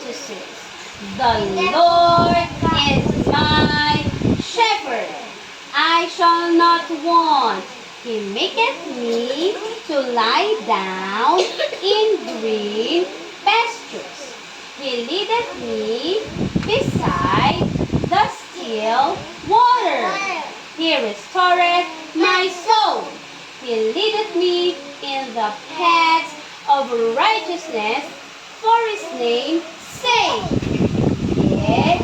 to 6. The Lord is my shepherd. I shall not want. He maketh me to lie down in green pastures. He leadeth me beside the still water. He restoreth my soul. He leadeth me in the paths of righteousness for his name's sake. Yea,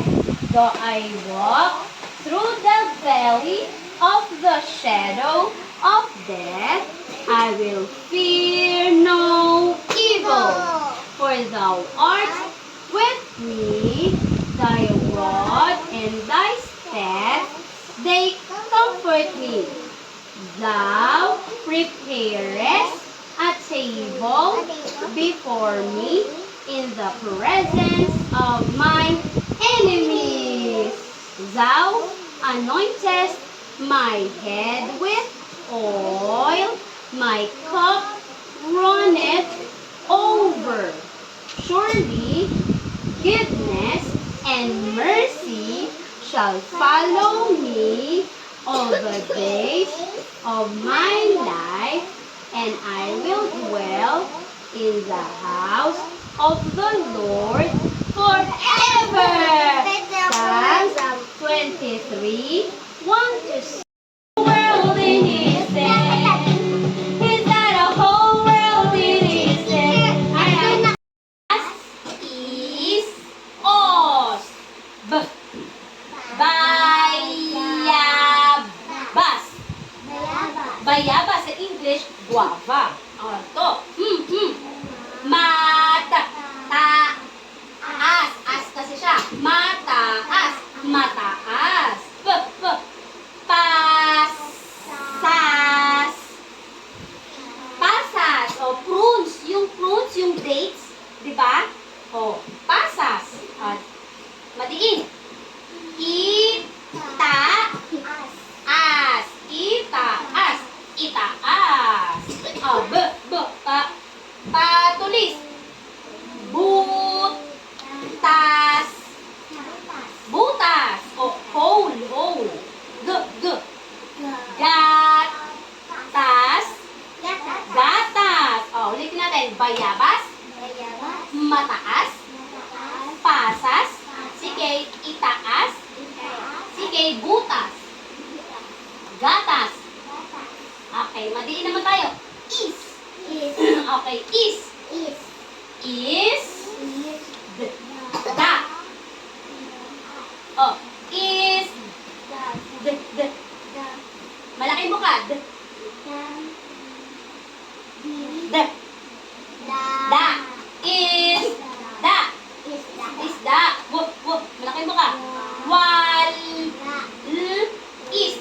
though I walk through the valley of the shadow of death, I will fear no evil, for thou art with me, thy rod and thy staff, they comfort me. Thou preparest a table before me in the presence of my enemies. Thou anointest my head with oil, my cup runneth over. Surely goodness and mercy shall follow me all the days of my life, and I will dwell in the house of the Lord forever. Psalms 23, 1-6. World in his hand. He's got a whole world in his hand. As is os. Bayabas. Bayabas sa English, guava. O, ito. Mataas. As kasi siya. Mataas. Mataas. Pasas. Pasas. O, prunes. Yung prunes, yung dates. Diba? O, pasas. At, madiin. Itaas. Itaas. Itaas. O, patulis. Butas. Butas. O, hole. Gatas. Gatas. O, ulitin natin. Bayabas. Mataas. Pasas. Sige, itaas. Sige, butas. Gatas. Okay, madiin naman tayo. Is. Okay, is. Is. Da. Oh, is. Malaki mo ka. Da. Is. Da. Is da. Malaki mo ka. Wal. Is.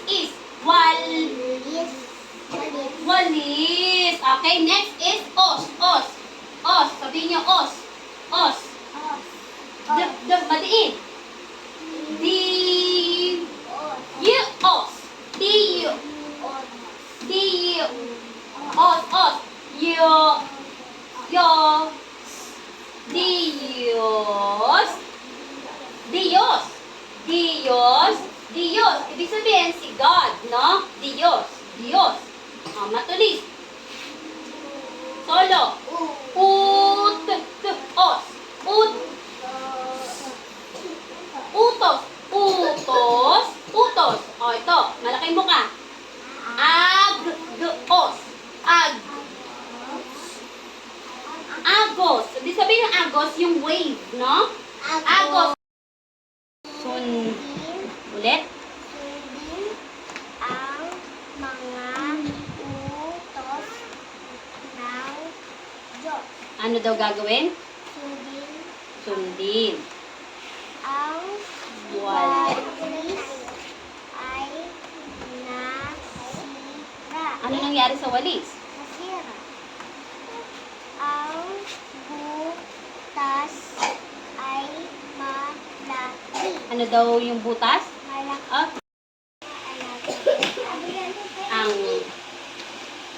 Walis. Okay, next is os. Sabihin niyo os. Batiin. Os. Dios. Ibig sabihin si God, no? Dios. O, matulis. Solo. Utos. O, ito. Malaki mo ka. Agos. Ibig sabihin ng agos, yung wave, no? Agos. Ulit. Ang mga utos ng Diyos. Ano daw gagawin? Sundin. Sundin. Ang Walis. ay nasira. Ano nangyari sa walis? Nasira. Ang butas ay malaki. Ano daw yung butas? Malaki. Ah, ang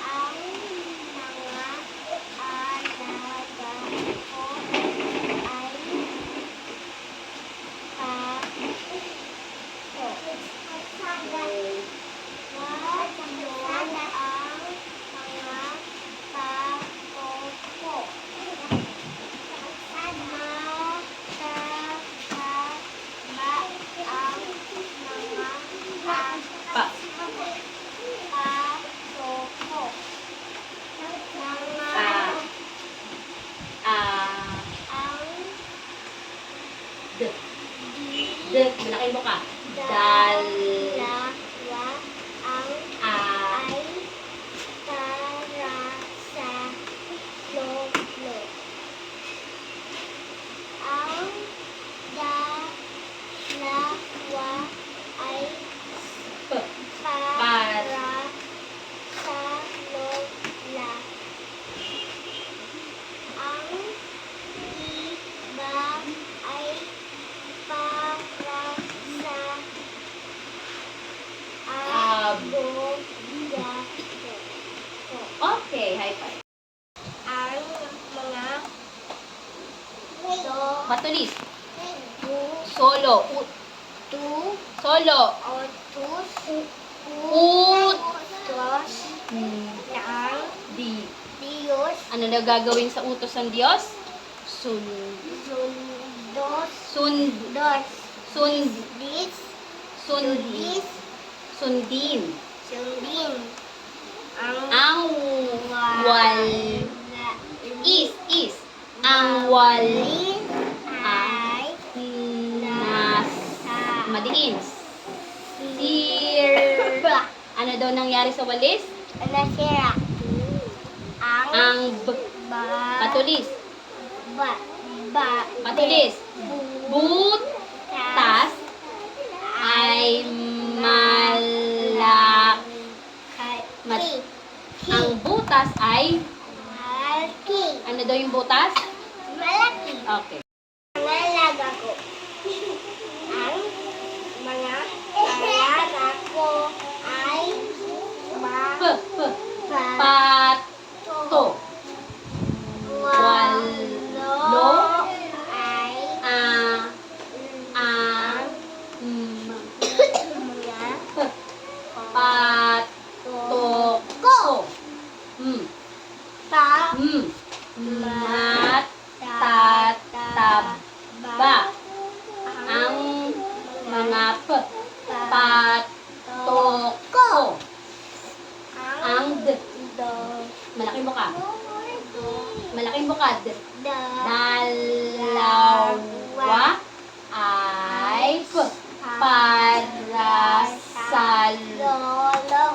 Ang mga alagad ko ay D. di, D. Malaki mo ka. Dal. dalawa, ang A. ay para sa lolo. Ang dalawa ay P. para sa lola. Ang iba ay para sa abogato. Okay, high five. Ang mga Matulis. tu, Solo. tu, Solo. otus, Ut. ng Di. Diyos, Ano na gagawin sa utos ng Diyos? sundos, Sund. dos, Sund. dis, Sundin. sundis, Sundin. sundin. Ang wal. Is. Ang wali. ay Nas. Madiin. Sir. Ano daw nangyari sa walis? nasira. Ang patulis. Patulis. Butas ay malak. Ang butas ay, Malaki. ano daw yung butas? Malaki. Okay. Alaga ko. Ang mga alaga ko ay P. Pato. walo ay A. ang mga Pato. ko. Ta Mat. Tataba. Ang mga pato ko. Ang D. Malaking buka. Malaking bukad. Dalawa ay para sa lolo.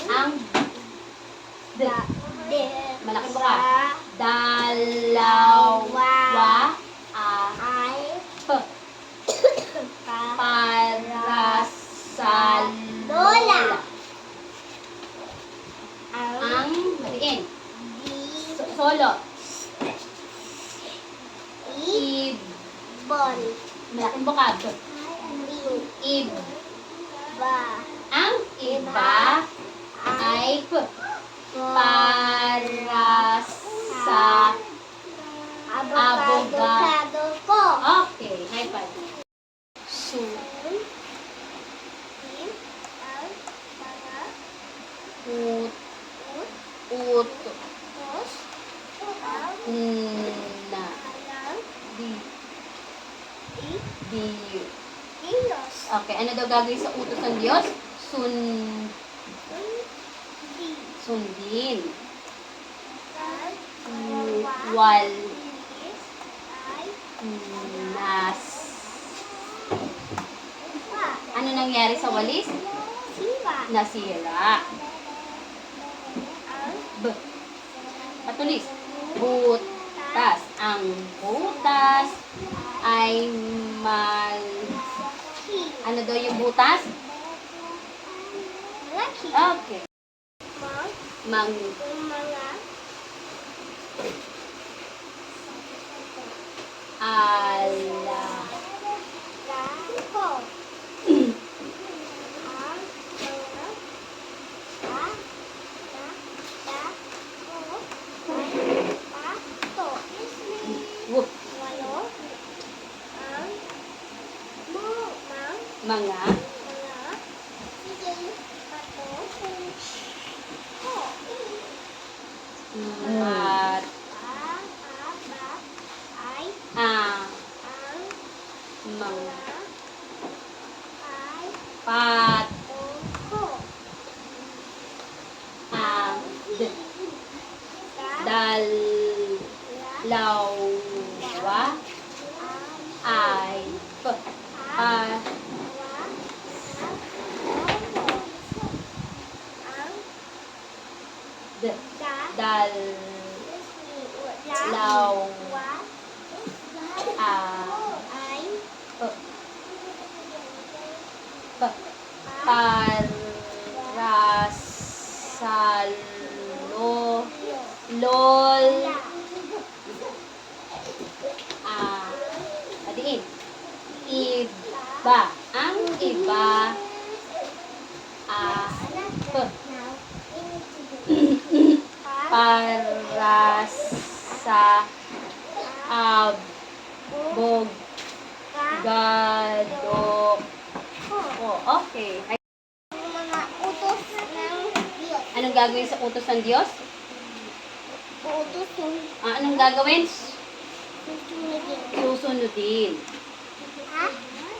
ang D. Malaking buka. Dalawa ay para sa lola. Ang maliin. di Solo. ibon. Malaking bukad. Ib. Ba Ang iba ay para sa abogado ko. Okay, high five. Ang mga Ut. Ut. tos ang Na. alam Di. di Di. Diyos. Okay, ano daw gagawin sa utos ng Diyos? Di Sundin. ang Wal. ay Nas. pa. Ano nangyari sa walis? Siwa. Nasira. Ang B. Patulis. Butas. Ang butas ay ki. Ano daw yung butas? Malaki. Okay. Mang Mang. mga Ala. ko. Ang mga ko ay pato. Woof. Walo. Ang Mga. mga pato ko. Mat. Ay Ang. ang Mga. ay Pat. ko. Ang. Sa Dal. la Law. Wa. Ay. P. Pa. D. Dal. Law. P. P. Parasalo. Lol. Adiin. Iba. Ang iba. P. Para sa abogado. Oh, okay. Mga utos ng Diyos. Anong gagawin sa utos ng Diyos? Utos yung Anong gagawin? susunodin. Susundin. Ha?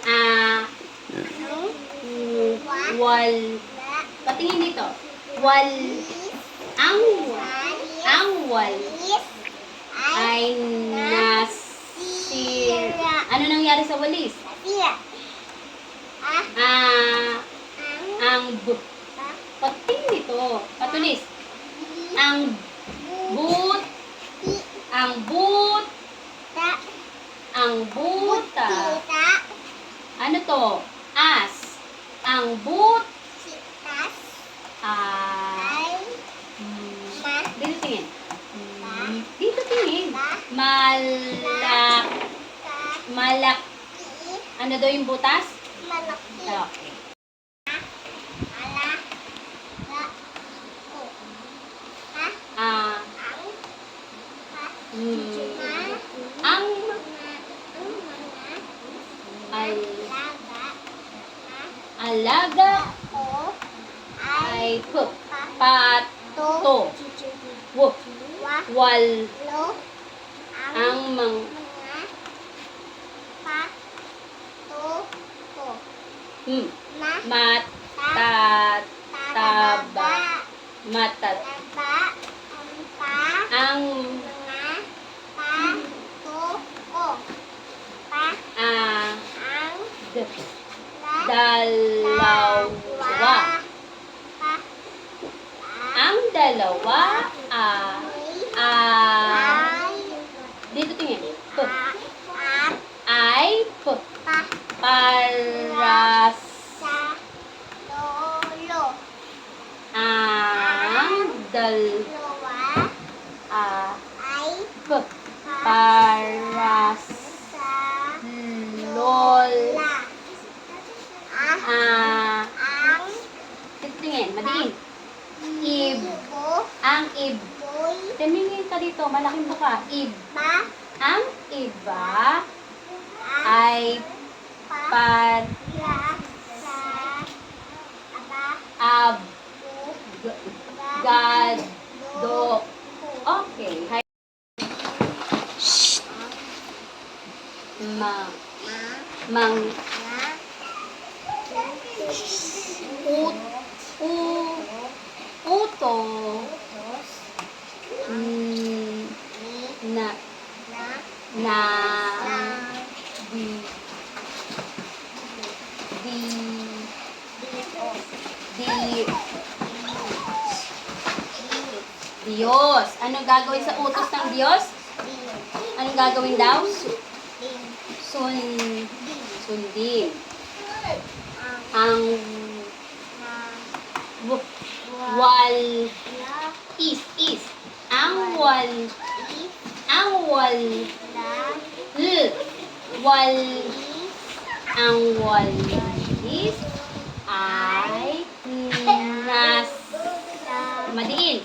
Ang Wal. Patingin dito. Wal. Ang walis ay ano nangyari sa walis? Sira. Ang patingin dito. Patulis. Ang buta. Ano to? As. Ang Sitas. Dito tingin. Dito tingin. Malak. Ano daw yung butas? Malaki. Okay. Ang alaga ay pato. Wal. Ang matat. Ang dalawa. Ang dalawa dito tingin. Ay para ang para lola. Dito tingin, madiin. Ang tumingin ka dito, malaking buka. Ang iba ay abogado. Okay. Uto na Diyos. Anong gagawin sa utos ng Diyos? Anong gagawin daw? Sundin. Ang wal is. Ang walis ay madiin.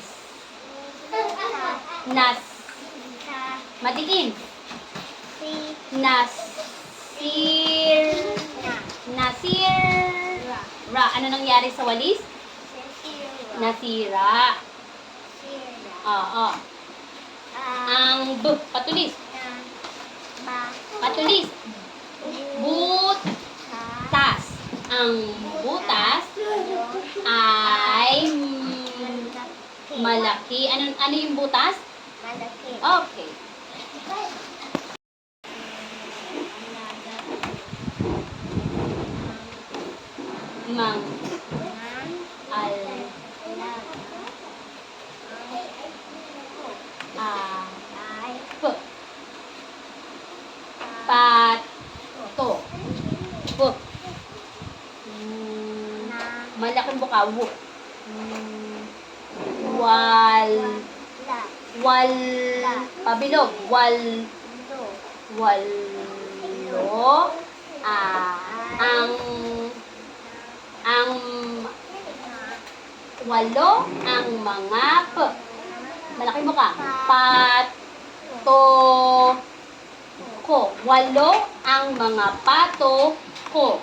Nasira. Ano nangyari sa walis? Nasira. Oo. Ang patulis. Butas. Ang butas ay malaki. Ano yung butas? Malaki. Okay. mang al p pato p malaking buka w wal wal pabilog walo ang walo ang mga p malaking buka pato ko walo ang mga pato ko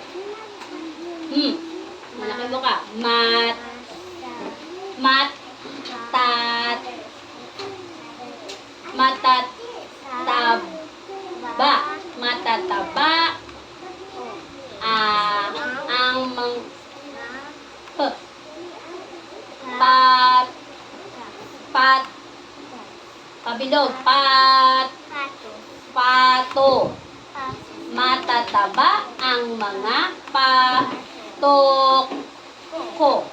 malaking buka matataba ang mga pabilog pato matataba ang mga patok ko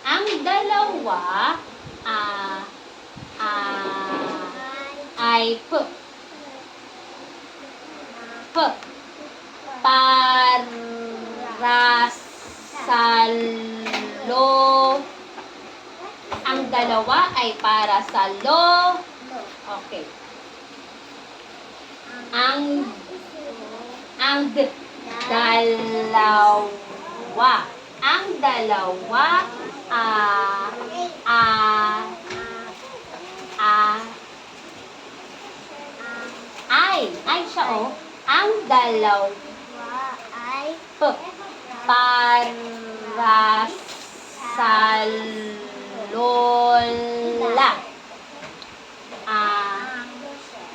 ang dalawa ay ang dalawa ay para sa lo. Okay. Ang dalawa ay siya ang dalawa para sa lola.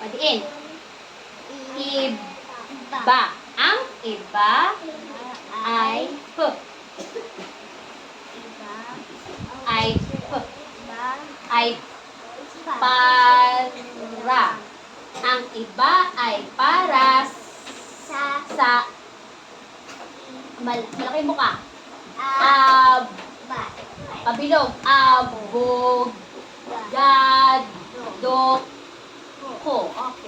Madiin. Iba. Ang iba ay para. Ang iba ay para sa malaki mo ka. Pabilog. Abogado ko. Okay.